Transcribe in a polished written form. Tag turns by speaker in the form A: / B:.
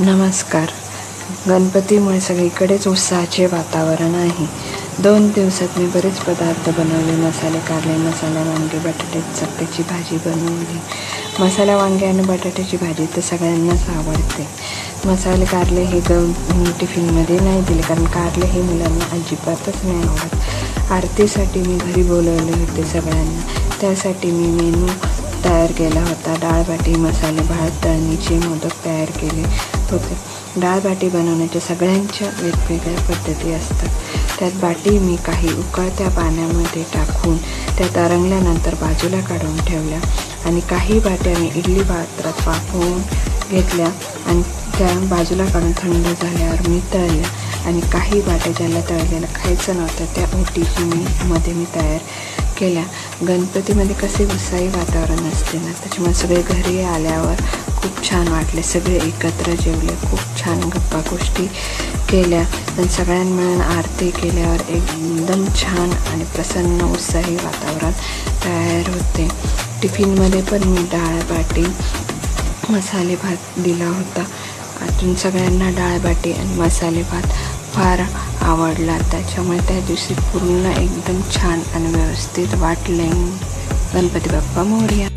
A: नमस्कार. गणपतीमुळे सगळीकडेच उत्साहाचे वातावरण आहे. 2 दिवसात मी बरेच पदार्थ बनवले. मसाले कारले, मसाला वांगे, बटाट्याची चपट्याची भाजी बनवली. मसाला वांगे आणि बटाट्याची भाजी तर सगळ्यांनाच आवडते. मसाले कारले हे टिफिनमध्ये नाही दिले, कारण कारले हे मुलांना अजिबातच नाही आवडत. आरतीसाठी मी घरी बोलवले होते सगळ्यांना. त्यासाठी मी मेनू तयार केला होता. डाळबाटी, मसाले भात, तळणीचे मोदक तयार केले होते. डाळबाटी बनवण्याच्या सगळ्यांच्या वेगवेगळ्या पद्धती असतात. त्यात बाटी मी काही उकळत्या पाण्यामध्ये टाकून त्या तरंगल्यानंतर बाजूला काढून ठेवल्या आणि काही बाट्या मी इडली पात्रात वाफवून घेतल्या आणि त्या बाजूला काढून थंड झाल्यावर मी तळल्या आणि काही बाट्या ज्याला तळलेलं खायचं नव्हतं त्या ओटीची मी तयार केल्या. गणपतीमध्ये कसे उत्साही वातावरण असते ना, त्याच्यामुळे सगळे घरी आल्यावर खूप छान वाटले. सगळे एकत्र जेवले, खूप छान गप्पा गोष्टी केल्या आणि सगळ्यांना मिळून आरती केल्यावर एकदम छान आणि प्रसन्न उत्साही वातावरण तयार होते. टिफिनमध्ये पण मी डाळबाटी, मसाले भात दिला होता. अजून सगळ्यांना डाळबाटी आणि मसाले भात फार आवडला. त्याच्यामुळे त्या दिवशी पूर्ण एकदम छान आणि व्यवस्थित वाटले. गणपती बाप्पा मोरया.